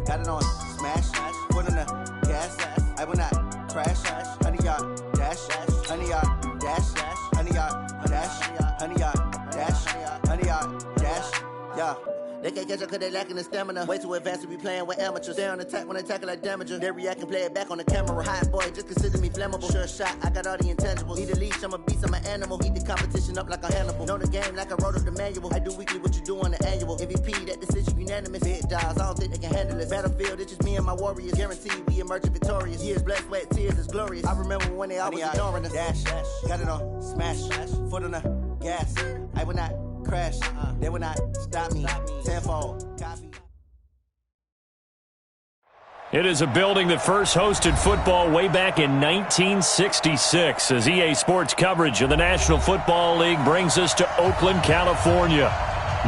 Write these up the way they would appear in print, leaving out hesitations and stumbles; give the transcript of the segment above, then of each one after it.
got it on smash, foot on the gas, I will not crash, 100 yard dash, 100 yard dash, 100 yard dash, 100 yard dash, 100 yard dash, yeah. They can't catch up cause they lacking the stamina. Way too advanced to be playing with amateurs. Stay on attack when I tackle like damager. They react and play it back on the camera. Hot boy, just consider me flammable. Sure shot, I got all the intangibles. Need a leash, I'm a beast, I'm an animal. Heat the competition up like a Hannibal. Know the game like I wrote up the manual. I do weekly what you do on the annual. MVP, that decision unanimous. Big dials, I don't think they can handle it. Battlefield, it's just me and my warriors. Guaranteed we emerging victorious. Years, blood, sweat, tears, it's glorious. I remember when they always ignoring us. Dash, got it on smash, foot on the gas. I will not crash, they will not stop me. Tenfold, copy. It is a building that first hosted football way back in 1966 as EA Sports coverage of the National Football League brings us to Oakland, California.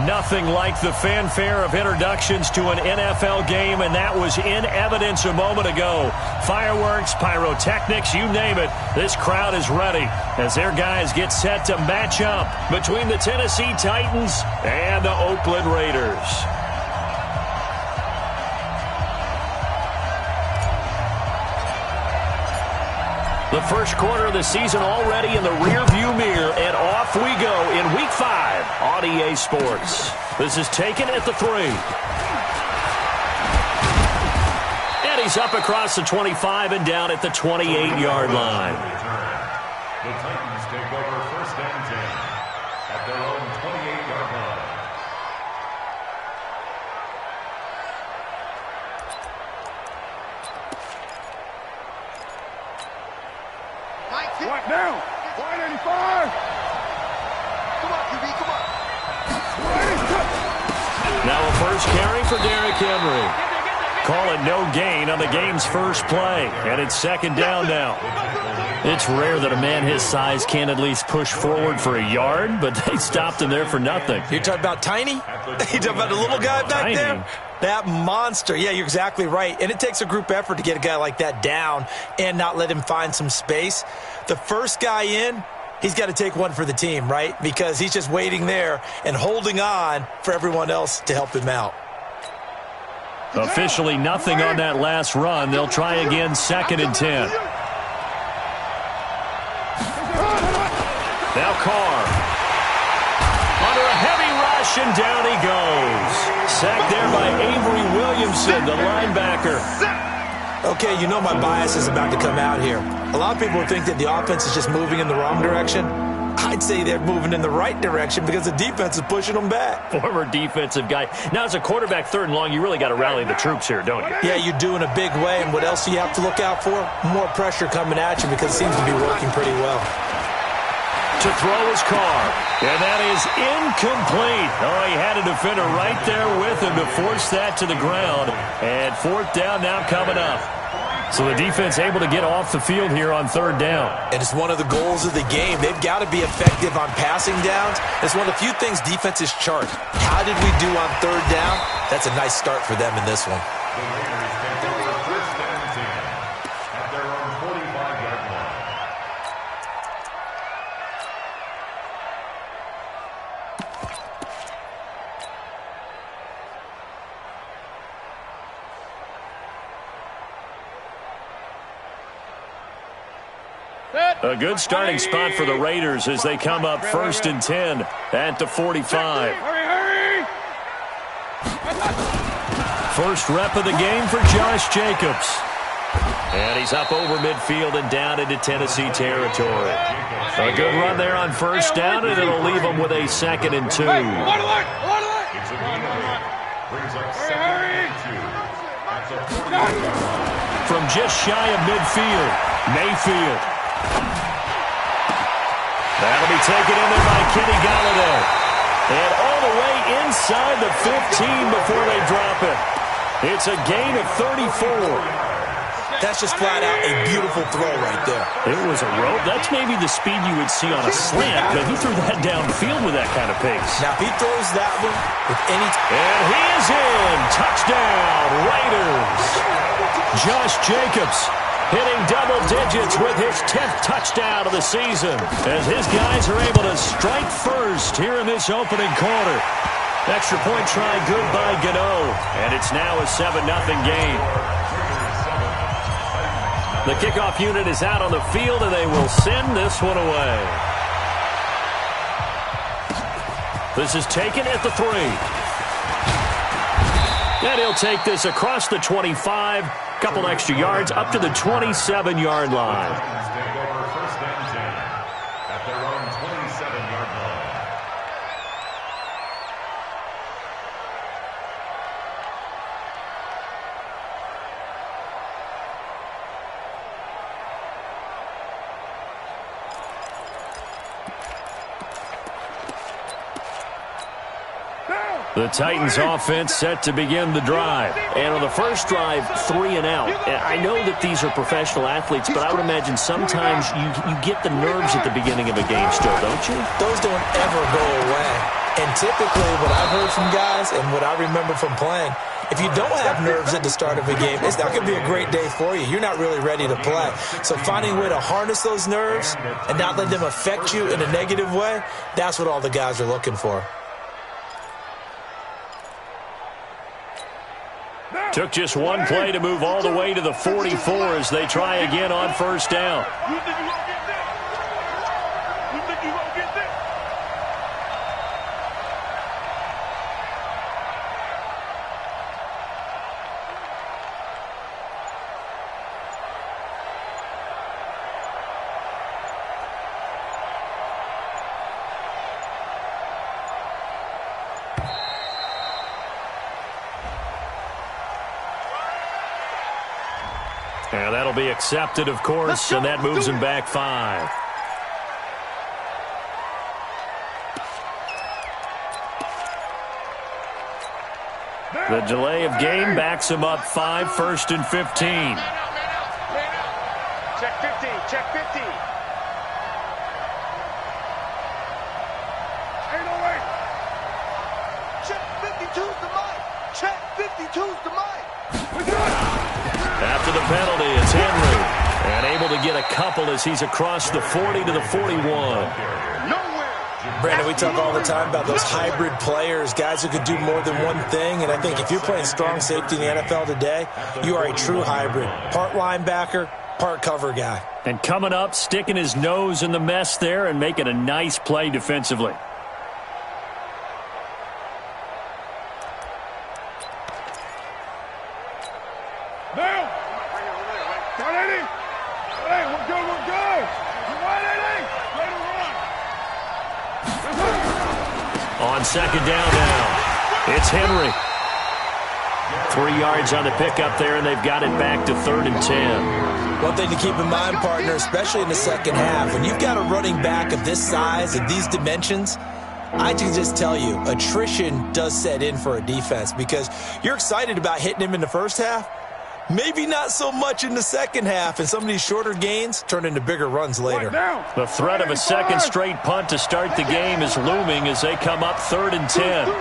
Nothing like the fanfare of introductions to an NFL game, and that was in evidence a moment ago. Fireworks, pyrotechnics, you name it. This crowd is ready as their guys get set to match up between the Tennessee Titans and the Oakland Raiders. The first quarter of the season already in the rearview mirror, and off we go in Week 5 on EA Sports. This is taken at the 3. And he's up across the 25 and down at the 28-yard line. The Titans take over first and 10 at their own 28-yard line. Right now, 185. Come on, QB, come on. Now a first carry for Derrick Henry. Call it no gain on the game's first play, and it's second down now. It's rare that a man his size can't at least push forward for a yard, but they stopped him there for nothing. You're talking about Tiny? You're talking about the little guy back there? That monster. Yeah, you're exactly right. And it takes a group effort to get a guy like that down and not let him find some space. The first guy in, he's got to take one for the team, right? Because he's just waiting there and holding on for everyone else to help him out. Officially nothing on that last run. They'll try again, second and 10. Now Carr. Under a heavy rush, and down he goes. Sacked there by Avery Williamson, the linebacker. Okay, you know my bias is about to come out here. A lot of people think that the offense is just moving in the wrong direction. I'd say they're moving in the right direction because the defense is pushing them back. Former defensive guy. Now, as a quarterback, third and long, you really got to rally the troops here, don't you? Yeah, you do in a big way. And what else do you have to look out for? More pressure coming at you because it seems to be working pretty well. To throw his Carr, and that is incomplete. Oh, he had a defender right there with him to force that to the ground. And fourth down now coming up. So the defense able to get off the field here on third down. And it's one of the goals of the game. They've got to be effective on passing downs. It's one of the few things defenses chart. How did we do on third down? That's a nice start for them in this one. The Raiders take over first and 10 at their own 45-yard line. A good starting spot for the Raiders as they come up first and 10 at the 45. First rep of the game for Josh Jacobs. And he's up over midfield and down into Tennessee territory. A good run there on first down, and it'll leave them with a second and 2. It's a gain of 8. Brings up second and 2 at the 48. From just shy of midfield, Mayfield. That'll be taken in there by Kenny Golladay. And all the way inside the 15 before they drop it. It's a gain of 34. That's just flat out a beautiful throw right there. It was a rope. That's maybe the speed you would see on a slant, but he threw that downfield with that kind of pace. Now, if he throws that one with any... And he is in. Touchdown, Raiders. Josh Jacobs hitting double digits with his 10th touchdown of the season as his guys are able to strike first here in this opening quarter. Extra point try, good by Gano. And it's now a 7-0 game. The kickoff unit is out on the field, and they will send this one away. This is taken at the 3. And he'll take this across the 25. Couple extra yards up to the 27-yard line. The Titans offense set to begin the drive. And on the first drive, 3 and out. I know that these are professional athletes, but I would imagine sometimes you get the nerves at the beginning of a game still, don't you? Those don't ever go away. And typically what I've heard from guys and what I remember from playing, if you don't have nerves at the start of a game, it's not going to be a great day for you. You're not really ready to play. So finding a way to harness those nerves and not let them affect you in a negative way, that's what all the guys are looking for. Took just one play to move all the way to the 44 as they try again on first down. And that'll be accepted, of course, and that moves him back 5. The delay of game backs him up 5, 1st and 15. Check 15, check 15. Ain't no way. Check 52's the mic. Check 52's the mic. After the penalty, it's Henry. And able to get a couple as he's across the 40 to the 41. Brandon, we talk all the time about those hybrid players, guys who could do more than one thing. And I think if you're playing strong safety in the NFL today, you are a true hybrid. Part linebacker, part cover guy. And coming up, sticking his nose in the mess there and making a nice play defensively. On second down now, it's Henry. 3 yards on the pickup there, and they've got it back to 3rd and 10. One thing to keep in mind, partner, especially in the second half, when you've got a running back of this size, of these dimensions, I can just tell you, attrition does set in for a defense because you're excited about hitting him in the first half. Maybe not so much in the second half, and some of these shorter gains turn into bigger runs later. The threat of a second straight punt to start the game is looming as they come up 3rd and 10. 36,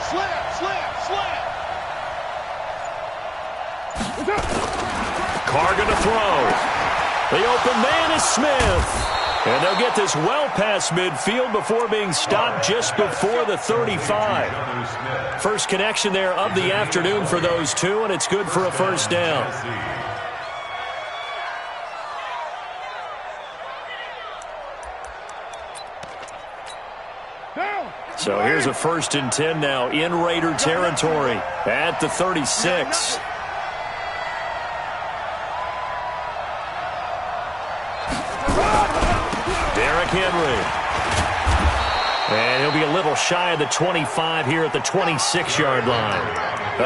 slant. Carr going to throw. The open man is Smith. And they'll get this well past midfield before being stopped just before the 35. First connection there of the afternoon for those two, and it's good for a first down. So here's a 1st and 10 now in Raider territory at the 36. Henry. And he'll be a little shy of the 25 here at the 26-yard line.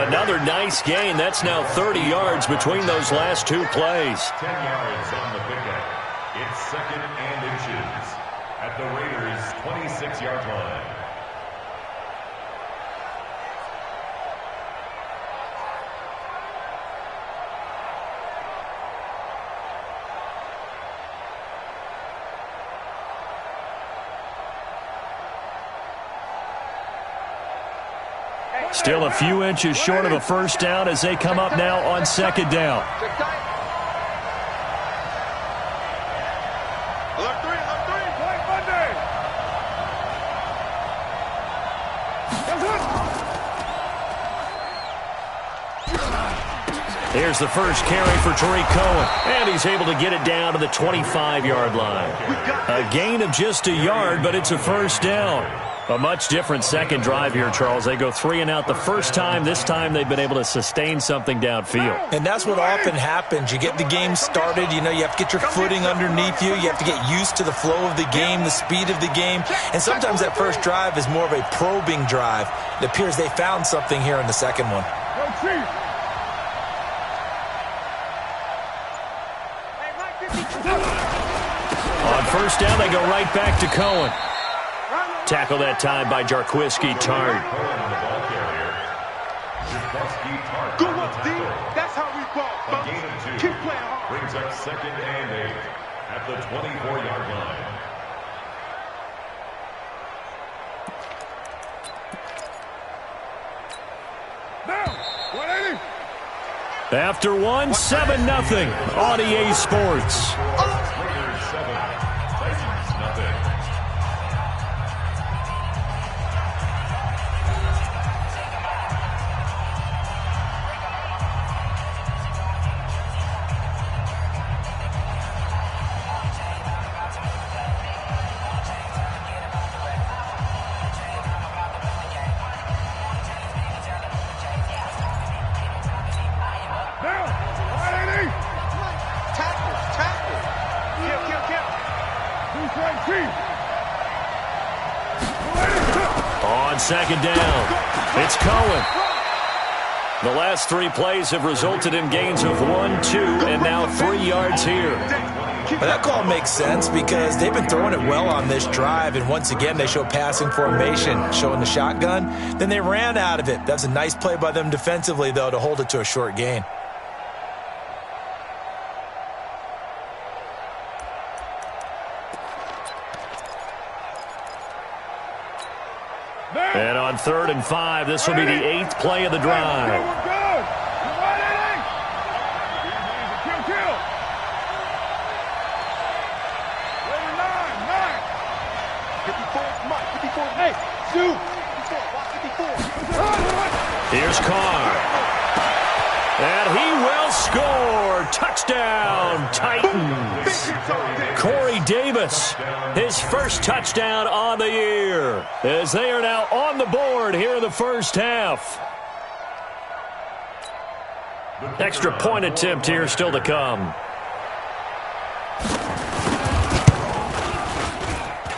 Another nice gain. That's now 30 yards between those last 2 plays. 10 yards on the pickup. It's 2nd and inches at the Raiders' 26-yard line. Still a few inches short of a first down as they come up now on second down. Here's the first carry for Tariq Cohen, and he's able to get it down to the 25-yard line. A gain of just a yard, but it's a first down. A much different second drive here, Charles. They go 3 and out the first time. This time they've been able to sustain something downfield. And that's what often happens. You get the game started. You know, you have to get your footing underneath you. You have to get used to the flow of the game, the speed of the game. And sometimes that first drive is more of a probing drive. It appears they found something here in the second one. On first down, they go right back to Cohen. Tackle that time by Jarquiski Tart. Go up, D. That's how we ball, folks. Keep playing hard. Brings up 2nd and 8 at the 24-yard line. After one, 7-0 on EA Sports. Raiders 7, Titans nothing. On second down, it's Cohen. The last 3 plays have resulted in gains of 1, 2, and now 3 yards here. But that call makes sense because they've been throwing it well on this drive, and once again they show passing formation, showing the shotgun. Then they ran out of it. That's a nice play by them defensively, though, to hold it to a short gain. And on 3rd and 5, this will be the 8th play of the drive. Here's Carr. And he will score. Touchdown, Titans. Corey Davis, his first touchdown on the year, as they are now on the board here in the first half. Extra point attempt here still to come.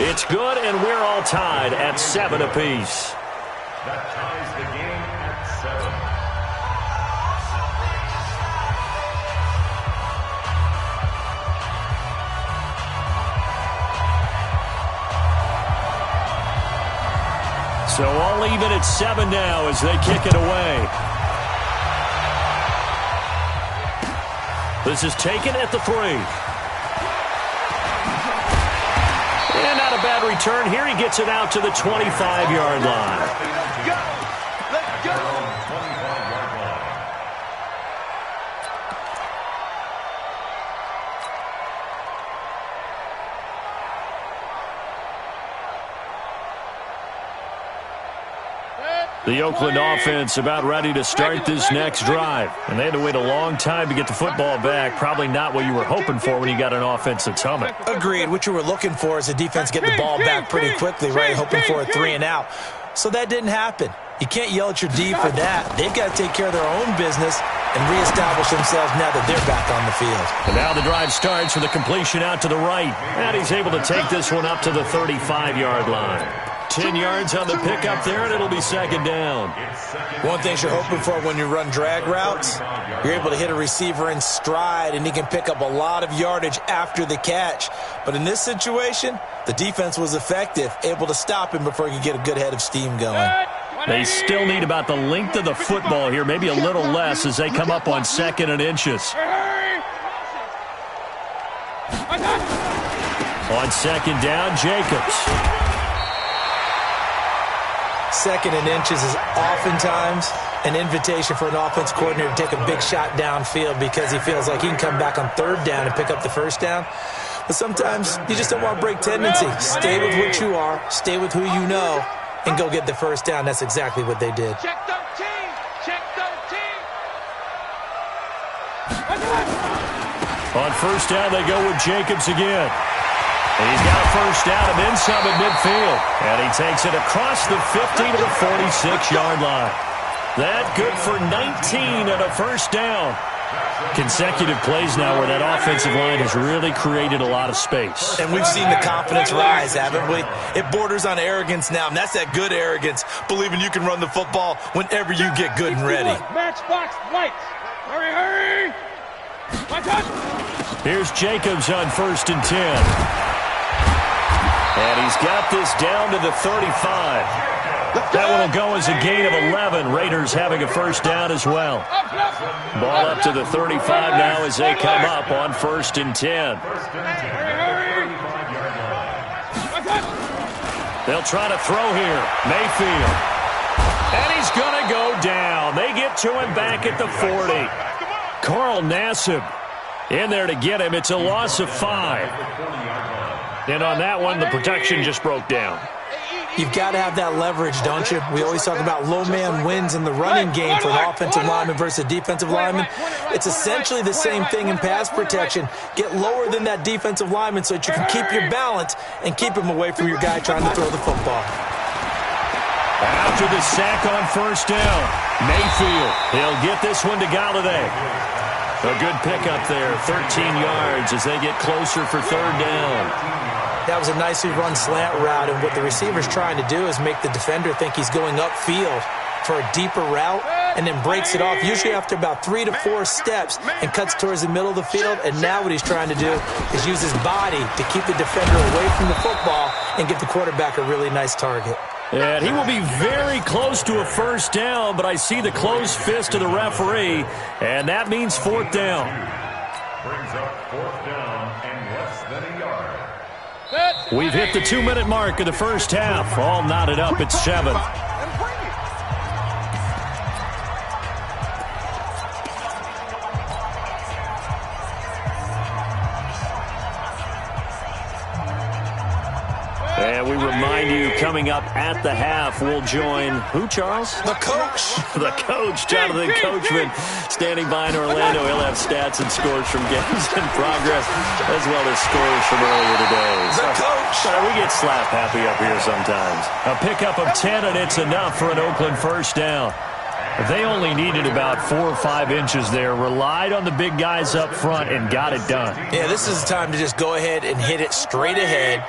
It's good, and we're all tied at 7 apiece. That ties the game at 7. So all even at 7 now as they kick it away. This is taken at the 3. And not a bad return. Here he gets it out to the 25-yard line. Let's go. The Oakland offense about ready to start this next drive. And they had to wait a long time to get the football back. Probably not what you were hoping for when you got an offense that's humming. Agreed. What you were looking for is the defense get the ball back pretty quickly, right? Hoping for a 3 and out. So that didn't happen. You can't yell at your D for that. They've got to take care of their own business and reestablish themselves now that they're back on the field. And now the drive starts with a completion out to the right. And he's able to take this one up to the 35-yard line. 10 yards on the pickup there, and it'll be second down. One thing you're hoping for when you run drag routes, you're able to hit a receiver in stride, and he can pick up a lot of yardage after the catch. But in this situation, the defense was effective, able to stop him before he could get a good head of steam going. They still need about the length of the football here, maybe a little less as they come up on 2nd and inches. On 2nd down, Jacobs. 2nd and inches is oftentimes an invitation for an offense coordinator to take a big shot downfield because he feels like he can come back on 3rd down and pick up the first down. But sometimes you just don't want to break tendency. Stay with what you are. Stay with who you know. and go get the first down. That's exactly what they did. Check 13. Check 13. On first down, they go with Jacobs again. And he's got a first down and then some at midfield. And he takes it across the 50 to the 46-yard line. That good for 19 and a first down. Consecutive plays now where that offensive line has really created a lot of space. And we've seen the confidence rise, haven't we? It borders on arrogance now, and that's that good arrogance, believing you can run the football whenever you get good and ready. Matchbox lights. Hurry, hurry. Here's Jacobs on first and 10. And he's got this down to the 35. That one will go as a gain of 11. Raiders having a first down as well. Ball up to the 35 now as they come up on first and 10. They'll try to throw here. Mayfield. And he's going to go down. They get to him back at the 40. Carl Nassib in there to get him. It's a loss of 5. And on that one, the protection just broke down. You've got to have that leverage, don't you? We always talk about low man wins in the running game for an offensive lineman versus a defensive lineman. It's essentially the same thing in pass protection. Get lower than that defensive lineman so that you can keep your balance and keep him away from your guy trying to throw the football. After the sack on first down, Mayfield, he'll get this one to Galladay. A good pickup there, 13 yards as they get closer for third down. That was a nicely run slant route, and what the receiver's trying to do is make the defender think he's going upfield for a deeper route and then breaks it off, usually after about 3 to 4 steps, and cuts towards the middle of the field. And now what he's trying to do is use his body to keep the defender away from the football and give the quarterback a really nice target. And he will be very close to a first down, but I see the closed fist of the referee, and that means fourth down. Brings up fourth down and less than a yard. We've hit the 2-minute mark of the first half. All knotted up at 7. And we remind you, coming up at the half, we'll join who, Charles? The coach. The coach, Jonathan Coachman, standing by in Orlando. He'll have stats and scores from games in progress, as well as scores from earlier today. The coach. We get slap happy up here sometimes. A pickup of 10, and it's enough for an Oakland first down. They only needed about 4 or 5 inches there, relied on the big guys up front, and got it done. Yeah, this is the time to just go ahead and hit it straight ahead.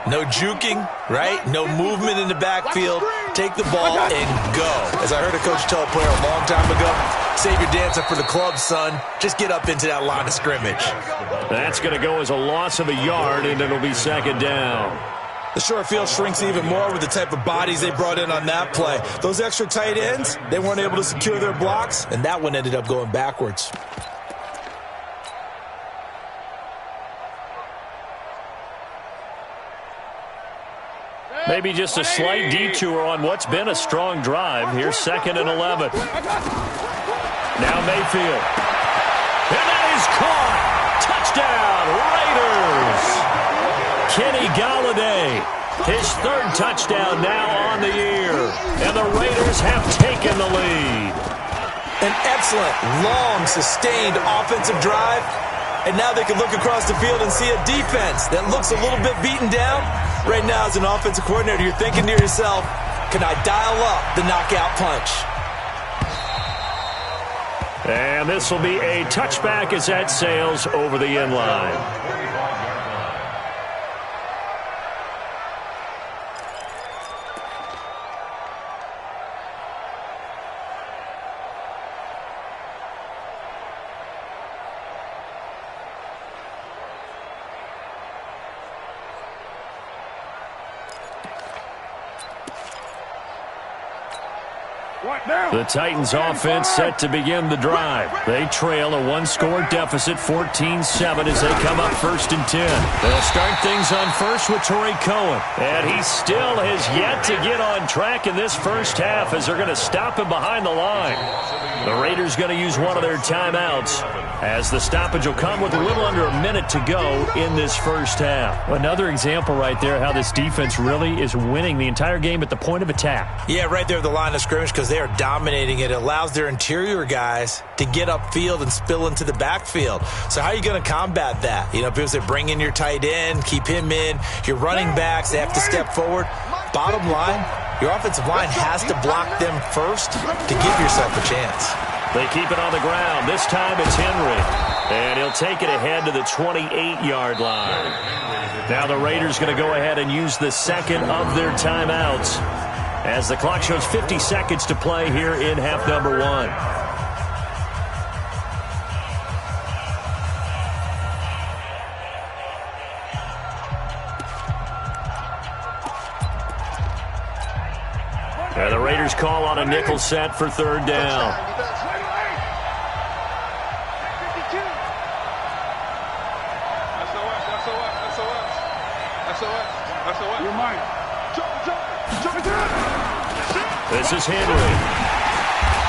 No juking, right? No movement in the backfield. Take the ball and go. As I heard a coach tell a player a long time ago, save your dancing for the club, son. Just get up into that line of scrimmage. That's going to go as a loss of a yard, and it'll be second down. The short field shrinks even more with the type of bodies they brought in on that play. Those extra tight ends, they weren't able to secure their blocks, and that one ended up going backwards. Maybe just a slight detour on what's been a strong drive. Here's second and 11. Now Mayfield. And that is caught. Touchdown, Raiders. Kenny Galladay, his third touchdown now on the year. And the Raiders have taken the lead. An excellent, long, sustained offensive drive. And now they can look across the field and see a defense that looks a little bit beaten down. Right now, as an offensive coordinator, you're thinking to yourself, can I dial up the knockout punch? And this will be a touchback as that sails over the end line. The Titans offense set to begin the drive. They trail a one-score deficit, 14-7, as they come up first and 10. They'll start things on first with Torrey Cohen. And he still has yet to get on track in this first half as they're going to stop him behind the line. The Raiders going to use one of their timeouts as the stoppage will come with a little under a minute to go in this first half. Another example right there how this defense really is winning the entire game at the point of attack. Yeah, right there at the line of scrimmage because they are dominating it. It allows their interior guys to get upfield and spill into the backfield. So how are you going to combat that? You know, people say bring in your tight end, keep him in. Your running backs, they have to step forward. Bottom line, your offensive line has to block them first to give yourself a chance. They keep it on the ground. This time it's Henry. And he'll take it ahead to the 28-yard line. Now the Raiders going to go ahead and use the second of their timeouts as the clock shows 50 seconds to play here in half number 1. And the Raiders call on a nickel set for third down. This is Henry.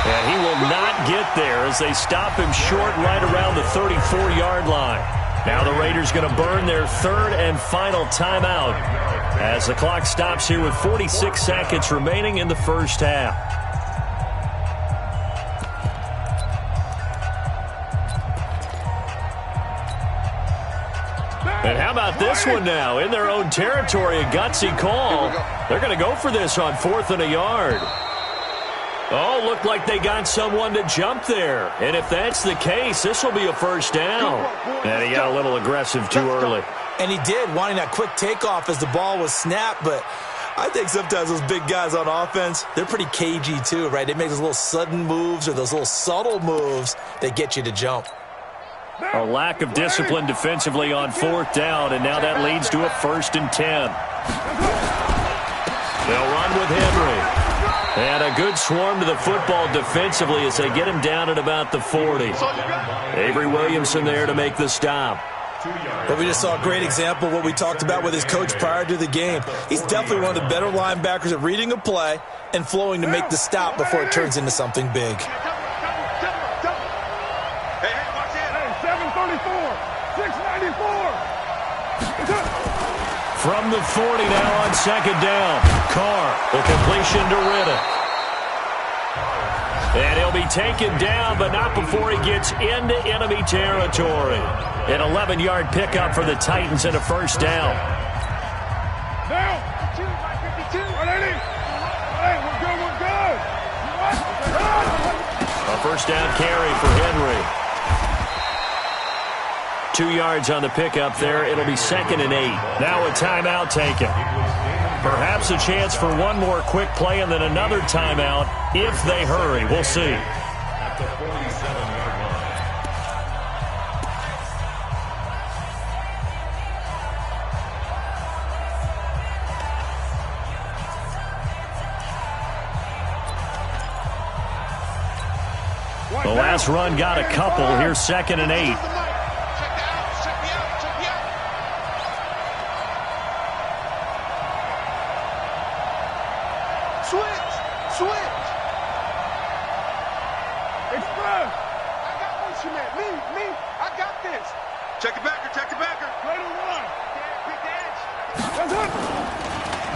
And he will not get there as they stop him short right around the 34-yard line. Now the Raiders going to burn their third and final timeout as the clock stops here with 46 seconds remaining in the first half. And how about this one now? In their own territory, a gutsy call. They're going to go for this on 4th and a yard. Oh, looked like they got someone to jump there. And if that's the case, this will be a first down. And he got a little aggressive too early. And he did, wanting that quick takeoff as the ball was snapped. But I think sometimes those big guys on offense, they're pretty cagey too, right? They make those little sudden moves or those little subtle moves that get you to jump. A lack of discipline defensively on 4th down, and now that leads to a 1st and 10. They'll run with Henry. And a good swarm to the football defensively as they get him down at about the 40. Avery Williamson there to make the stop. But we just saw a great example of what we talked about with his coach prior to the game. He's definitely one of the better linebackers at reading a play and flowing to make the stop before it turns into something big. From the 40 now on 2nd down. Carr, the completion to Riddick. And he'll be taken down, but not before he gets into enemy territory. An 11-yard pickup for the Titans and a first down. A first down carry for Henry. 2 yards on the pickup there. It'll be 2nd and 8. Now a timeout taken. Perhaps a chance for one more quick play and then another timeout if they hurry. We'll see. At the 47-yard line. The last run got a couple. Here's 2nd and 8.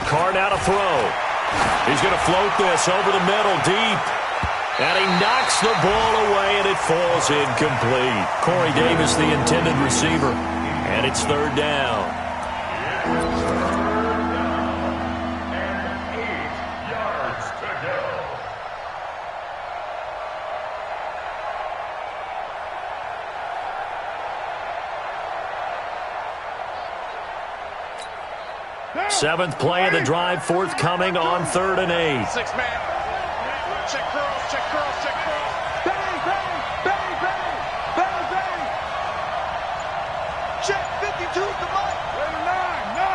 Carr now to throw. He's going to float this over the middle deep. And he knocks the ball away, and it falls incomplete. Corey Davis, the intended receiver. And it's 3rd down. And 8 yards to go. Seventh play of the drive forthcoming on 3rd and 8. 6-man. Check curls, check curls, check curls. Bang, bang, bang, bang, bang, bang. Check 52 to Mike. 9.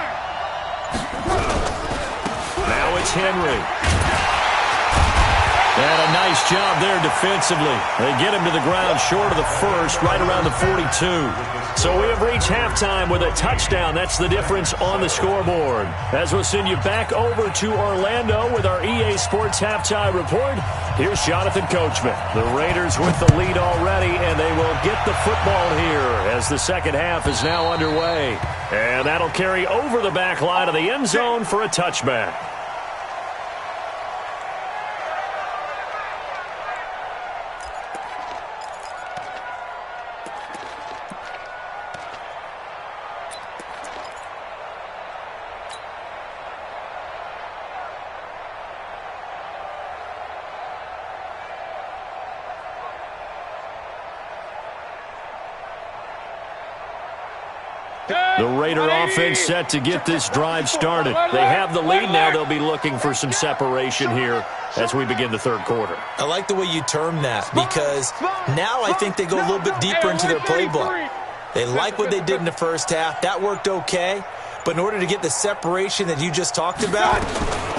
Now it's Henry. And a nice job there defensively. They get him to the ground short of the first, right around the 42. So we have reached halftime with a touchdown. That's the difference on the scoreboard. As we'll send you back over to Orlando with our EA Sports Halftime Report, here's Jonathan Coachman. The Raiders with the lead already, and they will get the football here as the second half is now underway. And that'll carry over the back line of the end zone for a touchback. The Raider offense set to get this drive started. They have the lead now. They'll be looking for some separation here as we begin the third quarter. I like the way you term that because now I think they go a little bit deeper into their playbook. They like what they did in the first half. That worked okay. But in order to get the separation that you just talked about,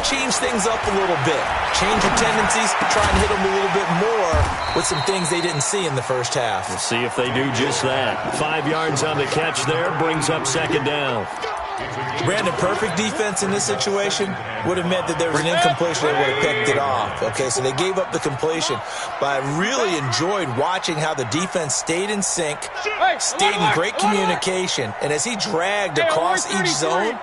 change things up a little bit. Change your tendencies, try and hit them a little bit more with some things they didn't see in the first half. We'll see if they do just that. 5 yards on the catch there, brings up second down. Brandon, perfect defense in this situation would have meant that there was an incompletion. They would have picked it off. Okay, so they gave up the completion. But I really enjoyed watching how the defense stayed in sync, stayed in great communication. And as he dragged across each zone,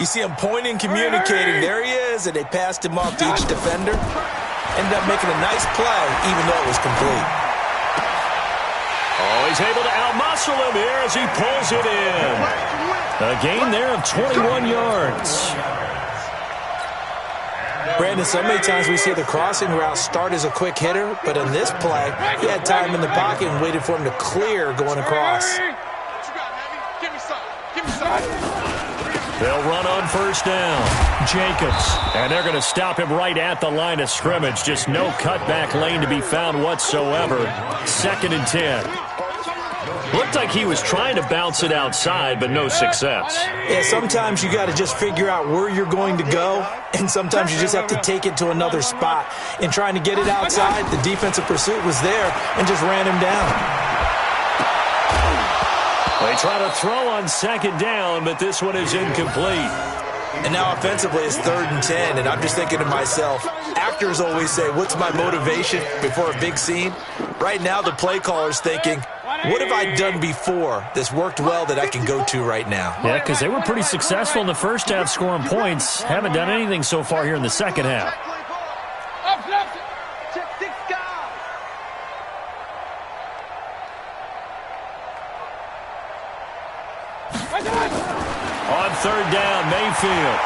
you see him pointing, communicating. There he is, and they passed him off to each defender. Ended up making a nice play, even though it was complete. Oh, he's able to outmuscle him here as he pulls it in. A gain there of 21 yards. Brandon, so many times we see the crossing route start as a quick hitter, but in this play, he had time in the pocket and waited for him to clear going across. They'll run on first down. Jacobs. And they're going to stop him right at the line of scrimmage. Just no cutback lane to be found whatsoever. 2nd and 10. Looked like he was trying to bounce it outside, but no success. Yeah, sometimes you got to just figure out where you're going to go, and sometimes you just have to take it to another spot. In trying to get it outside, the defensive pursuit was there and just ran him down. They try to throw on second down, but this one is incomplete. And now offensively it's 3rd and 10, and I'm just thinking to myself, actors always say, what's my motivation before a big scene? Right now the play caller's thinking, what have I done before that's worked well that I can go to right now? Yeah, because they were pretty successful in the first half scoring points. Haven't done anything so far here in the second half. On third down, Mayfield.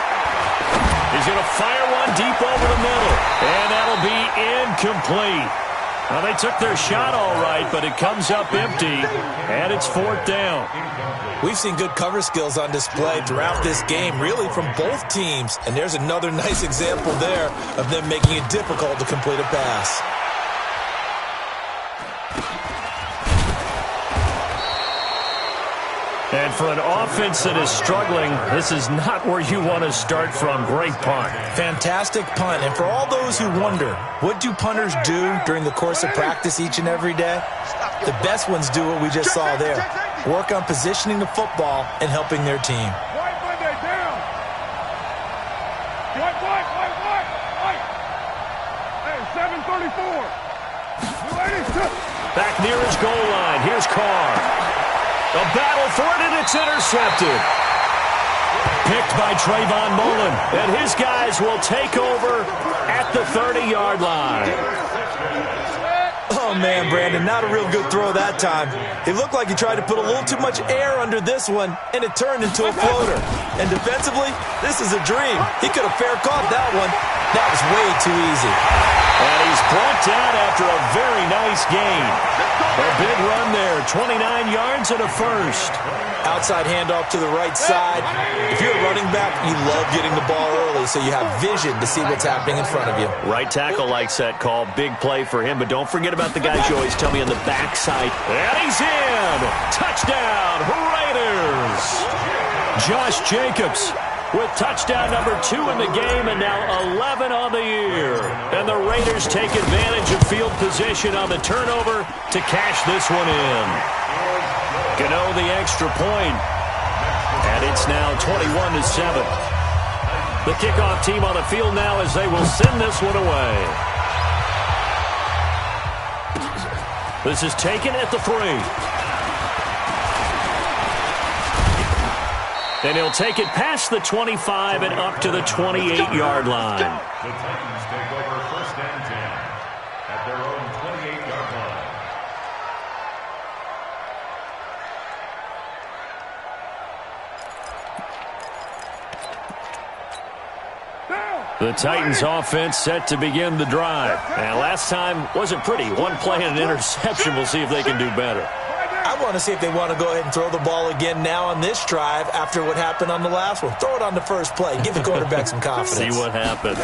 He's going to fire one deep over the middle. And that'll be incomplete. Well, they took their shot all right, but it comes up empty, and it's 4th down. We've seen good cover skills on display throughout this game, really from both teams. And there's another nice example there of them making it difficult to complete a pass. And for an offense that is struggling, this is not where you want to start from. Great punt. Fantastic punt. And for all those who wonder, what do punters do during the course of practice each and every day? The best ones do what we just saw there. Work on positioning the football and helping their team. Back near his goal line. Here's Carr. A battle for it, and it's intercepted. Picked by Trayvon Mullen, and his guys will take over at the 30-yard line. Oh, man, Brandon, not a real good throw that time. It looked like he tried to put a little too much air under this one, and it turned into a floater. And defensively, this is a dream. He could have fair caught that one. That was way too easy. And he's brought down after a very nice gain. A big run there, 29 yards and a first. Outside handoff to the right side. If you're a running back, you love getting the ball early so you have vision to see what's happening in front of you. Right tackle likes that call. Big play for him, but don't forget about the guys you always tell me on the backside. And he's in! Touchdown, Raiders! Josh Jacobs with touchdown number 2 in the game and now 11 on the year. And the Raiders take advantage of field position on the turnover to cash this one in. Gano the extra point, and it's now 21-7. The kickoff team on the field now as they will send this one away. This is taken at the 3. And he'll take it past the 25 and up to the 28-yard line. The Titans take over 1st and 10 at their own 28-yard line. The Titans offense set to begin the drive. And last time wasn't pretty. One play and an interception. We'll see if they can do better. I want to see if they want to go ahead and throw the ball again now on this drive after what happened on the last one. Throw it on the first play. Give the quarterback some confidence. See what happens.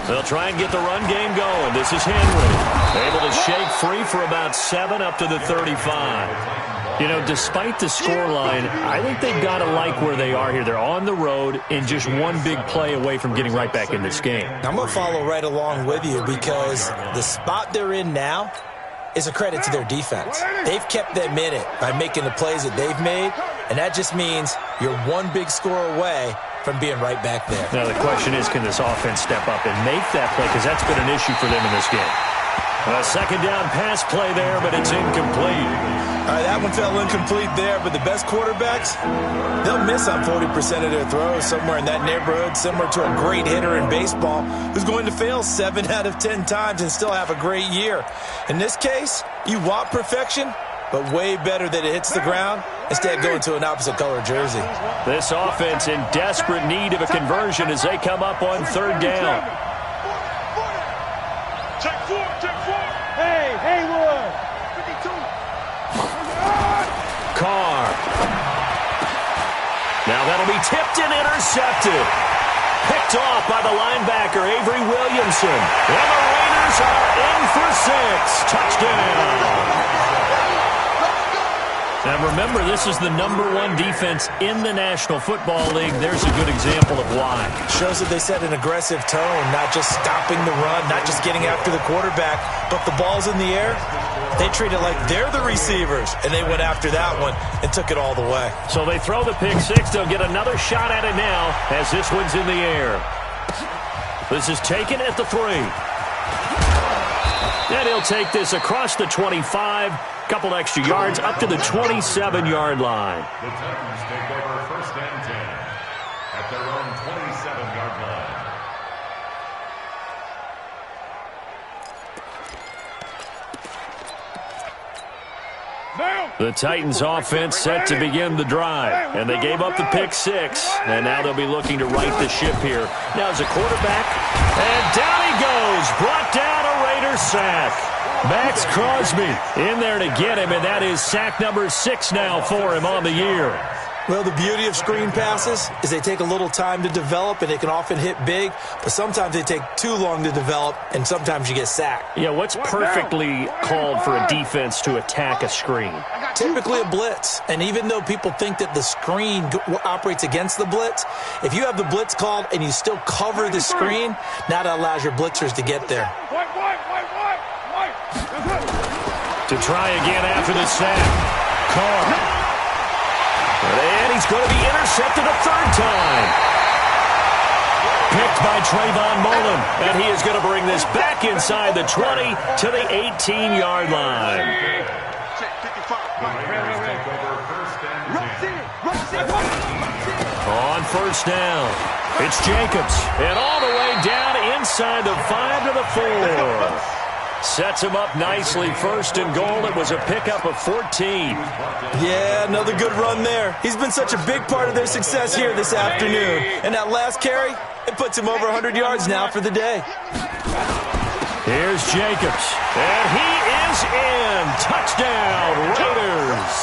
They'll try and get the run game going. This is Henry. Able to shake free for about 7 up to the 35. You know, despite the scoreline, I think they've got to like where they are here. They're on the road and just one big play away from getting right back in this game. I'm going to follow right along with you because the spot they're in now is a credit to their defense. They've kept them in it by making the plays that they've made, and that just means you're one big score away from being right back there. Now, the question is, can this offense step up and make that play? Because that's been an issue for them in this game. A second down pass play there, but it's incomplete. All right, that one fell incomplete there, but the best quarterbacks, they'll miss on 40% of their throws, somewhere in that neighborhood, similar to a great hitter in baseball who's going to fail 7 out of 10 times and still have a great year. In this case, you want perfection, but way better that it hits the ground instead of going to an opposite color jersey. This offense in desperate need of a conversion as they come up on 3rd down. Check 4. Hey, Haywood. 52. Carr. Now that'll be tipped and intercepted. Picked off by the linebacker, Avery Williamson. And the Raiders are in for 6. Touchdown. Now remember, this is the #1 defense in the National Football League. There's a good example of why. Shows that they set an aggressive tone, not just stopping the run, not just getting after the quarterback, but the ball's in the air. They treat it like they're the receivers, and they went after that one and took it all the way. So they throw the pick 6. They'll get another shot at it now as this one's in the air. This is taken at the 3. And he'll take this across the 25. Couple extra yards up to the 27-yard line. The Titans take over 1st and 10 at their own 27-yard line. The Titans offense set to begin the drive, and they gave up the pick 6, and now they'll be looking to right the ship here. Now as a quarterback, and down he goes, brought down a Raiders sack. Max Crosby in there to get him, and that is sack number 6 now for him on the year. Well, the beauty of screen passes is they take a little time to develop, and they can often hit big, but sometimes they take too long to develop, and sometimes you get sacked. Yeah, what's perfectly called for a defense to attack a screen? Typically a blitz, and even though people think that the screen operates against the blitz, if you have the blitz called and you still cover the screen, now that allows your blitzers to get there. To try again after the sack. Carr. And he's going to be intercepted a 3rd time. Picked by Trayvon Mullen. And he is going to bring this back inside the 20 to the 18-yard line. On 1st down, it's Jacobs. And all the way down inside the 5 to the 4. Sets him up nicely. 1st and goal. It was a pickup of 14. Yeah, another good run there. He's been such a big part of their success here this afternoon. And that last carry, it puts him over 100 yards now for the day. Here's Jacobs. And he is in. Touchdown, Raiders.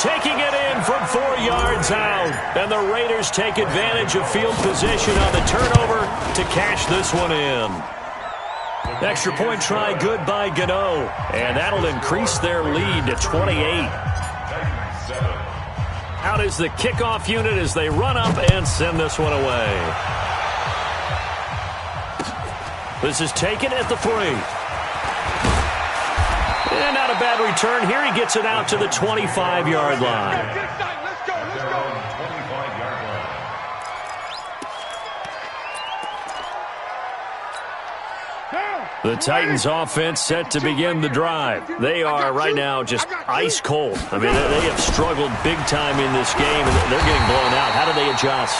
Taking it in from 4 yards out. And the Raiders take advantage of field position on the turnover to cash this one in. Extra point try good by Gano. And that'll increase their lead to 28. Out is the kickoff unit as they run up and send this one away. This is taken at the 3. And not a bad return here. He gets it out to the 25-yard line. The Titans offense set to begin the drive. They are right now just ice cold. I mean, they have struggled big time in this game, and they're getting blown out. How do they adjust?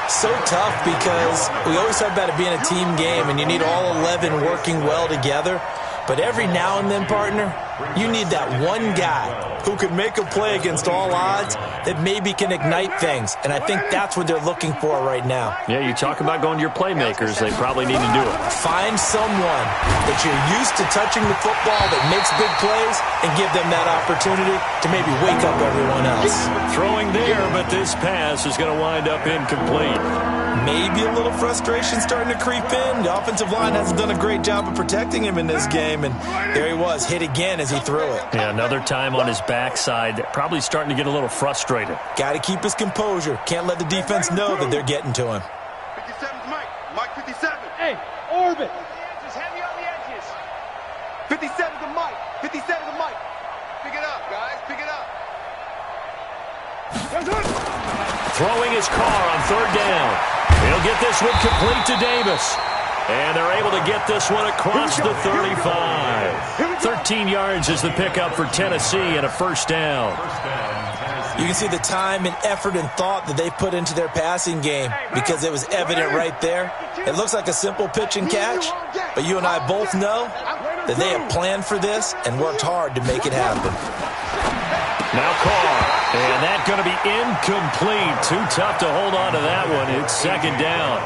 So tough because we always talk about it being a team game, and you need all 11 working well together. But every now and then, partner, you need that one guy who can make a play against all odds that maybe can ignite things. And I think that's what they're looking for right now. Yeah, you talk about going to your playmakers. They probably need to do it. Find someone that you're used to touching the football that makes big plays and give them that opportunity to maybe wake up everyone else. Throwing there, but this pass is going to wind up incomplete. Maybe a little frustration starting to creep in. The offensive line hasn't done a great job of protecting him in this game, and there he was, hit again as he threw it. Yeah, another time on his backside, probably starting to get a little frustrated. Got to keep his composure. Can't let the defense know that they're getting to him. 57's Mike. Mike 57. Hey, orbit. Just heavy on the edges. 57 to Mike. 57 to Mike. Pick it up, guys. Pick it up. Throwing his car on 3rd down. He'll get this one complete to Davis. And they're able to get this one across the 35. 13 yards is the pickup for Tennessee and a first down. You can see the time and effort and thought that they put into their passing game because it was evident right there. It looks like a simple pitch and catch, but you and I both know that they have planned for this and worked hard to make it happen. Now Carr, and that's going to be incomplete. Too tough to hold on to that one. It's 2nd down.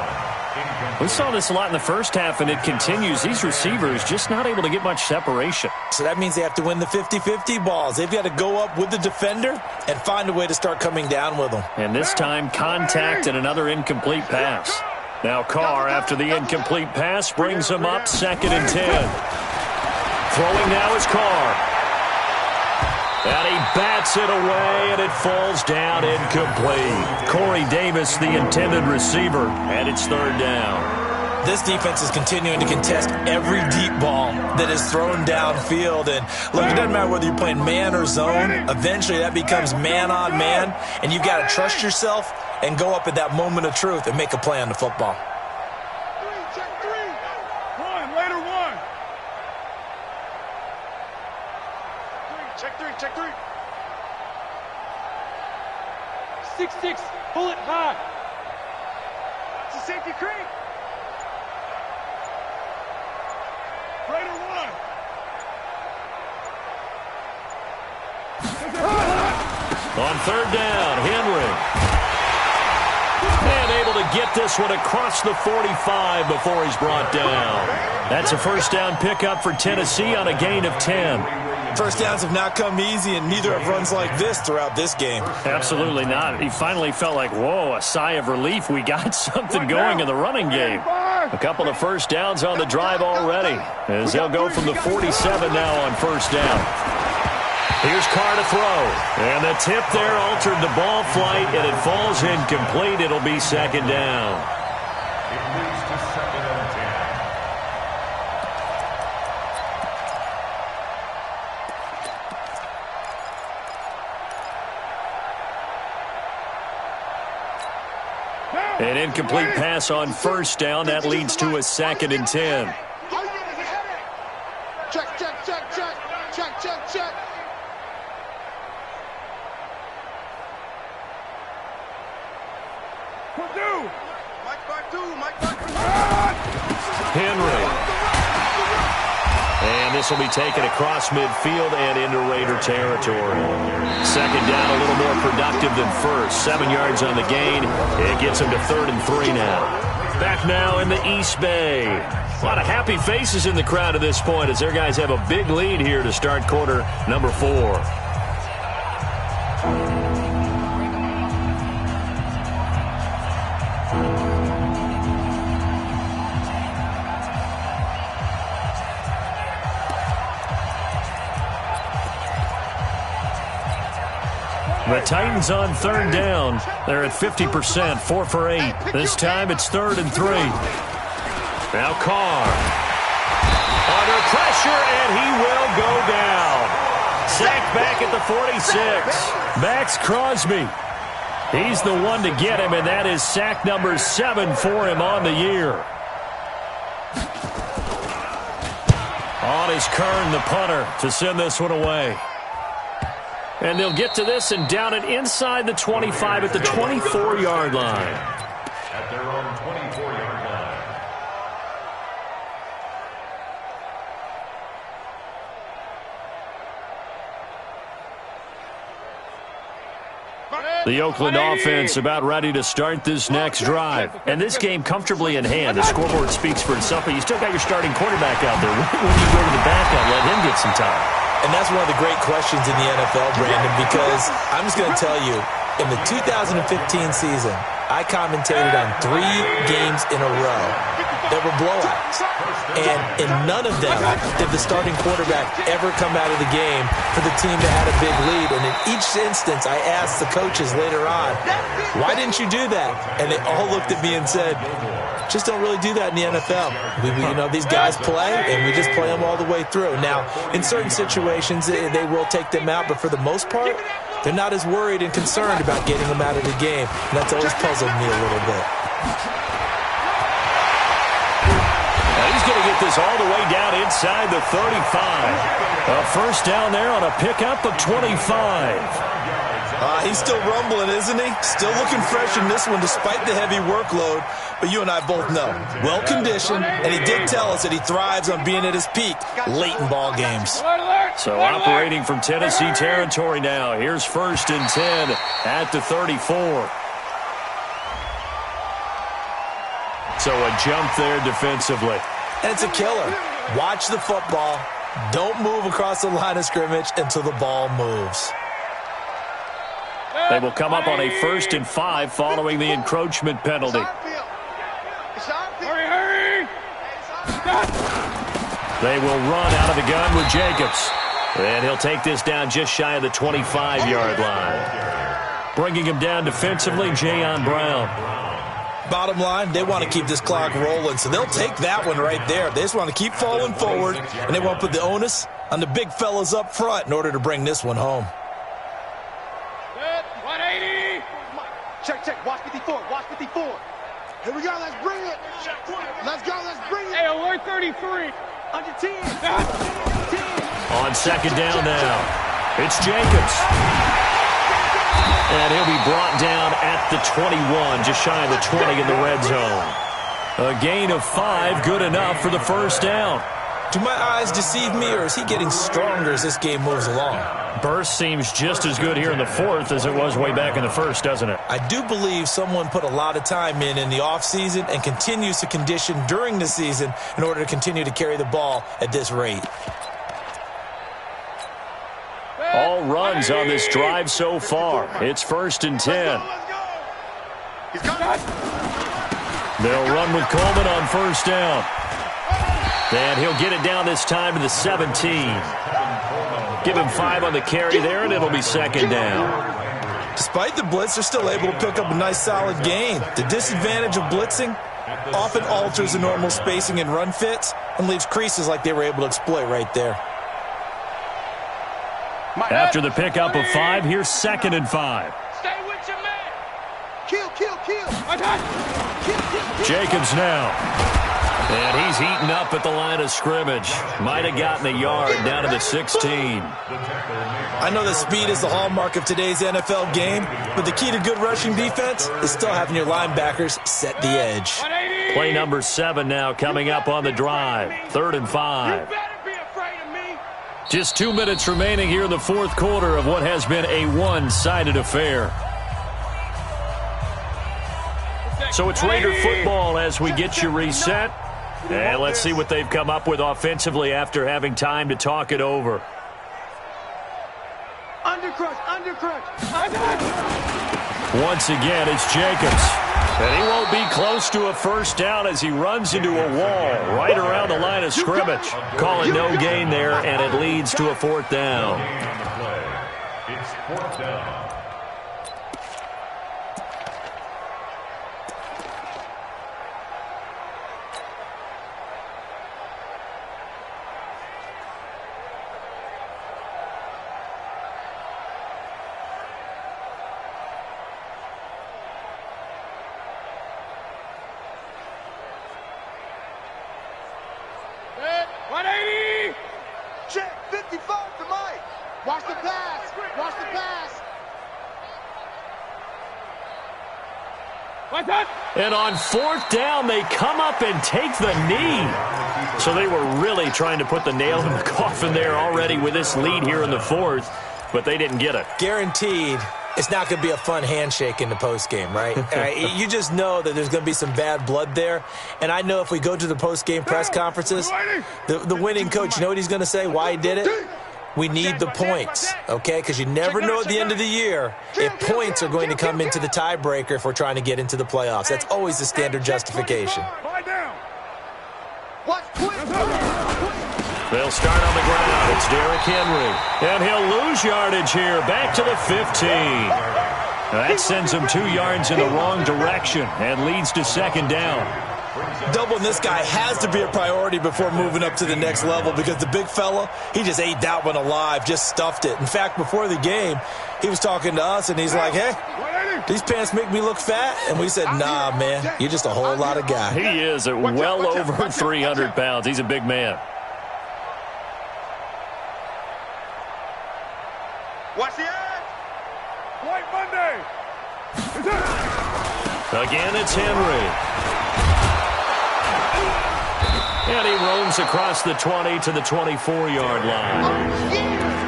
We saw this a lot in the first half, and it continues. These receivers just not able to get much separation. So that means they have to win the 50-50 balls. They've got to go up with the defender and find a way to start coming down with them. And this time, contact and another incomplete pass. Now Carr, after the incomplete pass, brings him up 2nd and 10. Throwing now is Carr. And he bats it away, and it falls down incomplete. Corey Davis, the intended receiver, and it's 3rd down. This defense is continuing to contest every deep ball that is thrown downfield. And look, it doesn't matter whether you're playing man or zone. Eventually, that becomes man on man, and you've got to trust yourself and go up at that moment of truth and make a play on the football. Check 3. 1, later 1. Check 3, check 3. 6-6, pull it high. It's a safety creep. Later 1. On 3rd down, Henry. And able to get this one across the 45 before he's brought down. That's a first down pickup for Tennessee on a gain of 10. First downs have not come easy, and neither have runs like this throughout this game. Absolutely not. He finally felt like, whoa, a sigh of relief. We got something going in the running game. A couple of first downs on the drive already, as they'll go from the 47 now on first down. Here's Carr to throw. And the tip there altered the ball flight, and it falls incomplete. It'll be 2nd down. It moves to 2nd and 10. An incomplete pass on first down. That leads to a 2nd and 10. Check, check, check, check. Check, check, check. Mike 5-2, Mike 5-2. Henry. And this will be taken across midfield and into Raider territory. 2nd down, a little more productive than first. 7 yards on the gain. It gets him to 3rd and 3 now. Back now in the East Bay. A lot of happy faces in the crowd at this point as their guys have a big lead here to start quarter number 4. The Titans on third down. They're at 50%, 4 for 8. This time it's 3rd and 3. Now Carr. Under pressure, and he will go down. Sacked back at the 46. Max Crosby. He's the one to get him, and that is sack number 7 for him on the year. On is Kern, the punter, to send this one away. And they'll get to this and down it inside the 25 at the 24-yard line. At their own 24-yard line. The Oakland offense about ready to start this next drive. And this game comfortably in hand. The scoreboard speaks for itself, but you still got your starting quarterback out there. When you go to the backup, let him get some time. And that's one of the great questions in the NFL, Brandon, because I'm just going to tell you, in the 2015 season, I commentated on 3 games in a row that were blowouts. And in none of them did the starting quarterback ever come out of the game for the team that had a big lead. And in each instance, I asked the coaches later on, why didn't you do that? And they all looked at me and said, just don't really do that in the NFL. These guys play, and we just play them all the way through. Now, in certain situations, they will take them out, but for the most part, they're not as worried and concerned about getting them out of the game. And that's always puzzled me a little bit. Now he's going to get this all the way down inside the 35. A first down there on a pickup of 25. He's still rumbling, isn't he? Still looking fresh in this one despite the heavy workload. But you and I both know, well-conditioned, and he did tell us that he thrives on being at his peak late in ball games. So operating from Tennessee territory now. Here's 1st and 10 at the 34. So a jump there defensively. And it's a killer. Watch the football. Don't move across the line of scrimmage until the ball moves. They will come up on a 1st and 5 following the encroachment penalty. They will run out of the gun with Jacobs. And he'll take this down just shy of the 25-yard line. Bringing him down defensively, Jayon Brown. Bottom line, they want to keep this clock rolling, so they'll take that one right there. They just want to keep falling forward, and they want to put the onus on the big fellas up front in order to bring this one home. 180. Check. Watch 54. Watch 54. Here we go. Let's bring it. Let's go. Let's bring it. Hey, alert 33. Under 10. 10. On second down now, it's Jacobs. And he'll be brought down at the 21, just shy of the 20 in the red zone. A gain of 5, good enough for the first down. Do my eyes deceive me, or is he getting stronger as this game moves along? Burst seems just as good here in the 4th as it was way back in the 1st, doesn't it? I do believe someone put a lot of time in the offseason and continues to condition during the season in order to continue to carry the ball at this rate. All runs on this drive so far. It's 1st and 10. They'll run with Coleman on 1st down. And he'll get it down this time to the 17. Give him 5 on the carry there, and it'll be 2nd down. Despite the blitz, they're still able to pick up a nice solid gain. The disadvantage of blitzing often alters the normal spacing and run fits and leaves creases like they were able to exploit right there. After the pickup of 5, here's 2nd and 5. Stay with your man. Kill. Jacobs now. And he's heating up at the line of scrimmage. Might have gotten a yard down to the 16. I know that speed is the hallmark of today's NFL game, but the key to good rushing defense is still having your linebackers set the edge. Play number 7 now coming up on the drive. 3rd and 5. Just 2 minutes remaining here in the 4th quarter of what has been a one-sided affair. So it's Raider football as we get you reset. And let's see what they've come up with offensively after having time to talk it over. Undercrush. Once again, it's Jacobs. And he won't be close to a first down as he runs into a wall right around the line of scrimmage. Calling no gain there, and it leads to a 4th down. It's 4th down. Watch the pass. Watch the pass. And on 4th down, they come up and take the knee. So they were really trying to put the nail in the coffin there already with this lead here in the 4th, but they didn't get it. Guaranteed it's not going to be a fun handshake in the postgame, right? You just know that there's going to be some bad blood there. And I know if we go to the postgame press conferences, the winning coach, you know what he's going to say, why he did it? We need the points, okay? Because you never know at the end of the year if points are going to come into the tiebreaker if we're trying to get into the playoffs. That's always the standard justification. They'll start on the ground. It's Derrick Henry. And he'll lose yardage here. Back to the 15. That sends him 2 yards in the wrong direction and leads to 2nd down. Doubling this guy has to be a priority before moving up to the next level because the big fella, he just ate that one alive, just stuffed it. In fact, before the game, he was talking to us, and he's like, hey, these pants make me look fat? And we said, nah, man, you're just a whole lot of guy. He is at well over 300 pounds. He's a big man. Watch the edge. White Monday. Again, it's Henry. And he roams across the 20 to the 24-yard line.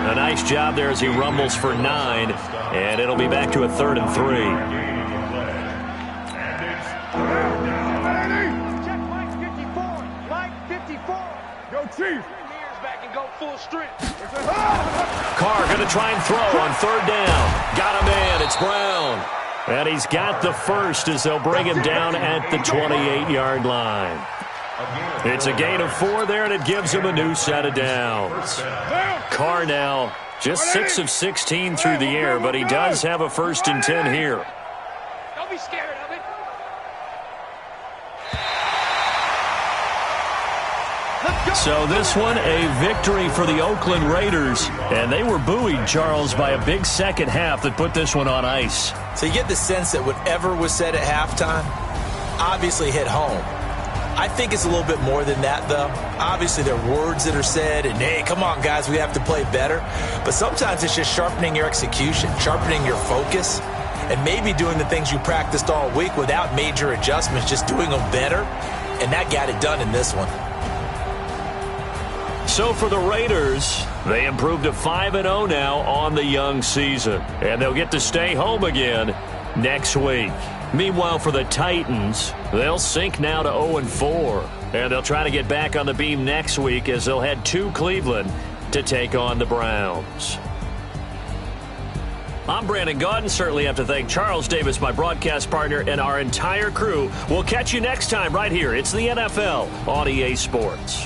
A nice job there as he rumbles for 9, and it'll be back to a 3rd and 3. Check Mike 54. Mike 54. Go Chief. Back and go full strength. Carr going to try and throw on 3rd down. Got a man. It's Brown. And he's got the first as they'll bring him down at the 28-yard line. It's a gain of 4 there, and it gives him a new set of downs. Carr now just 6 of 16 through the air, but he does have a 1st and 10 here. Don't be scared of it. So this one, a victory for the Oakland Raiders. And they were buoyed, Charles, by a big second half that put this one on ice. So you get the sense that whatever was said at halftime obviously hit home. I think it's a little bit more than that, though. Obviously, there are words that are said, and, hey, come on, guys, we have to play better. But sometimes it's just sharpening your execution, sharpening your focus, and maybe doing the things you practiced all week without major adjustments, just doing them better. And that got it done in this one. So for the Raiders, they improved to 5-0 now on the young season. And they'll get to stay home again next week. Meanwhile, for the Titans, they'll sink now to 0-4. And they'll try to get back on the beam next week as they'll head to Cleveland to take on the Browns. I'm Brandon Gaudin. Certainly have to thank Charles Davis, my broadcast partner, and our entire crew. We'll catch you next time right here. It's the NFL on EA Sports.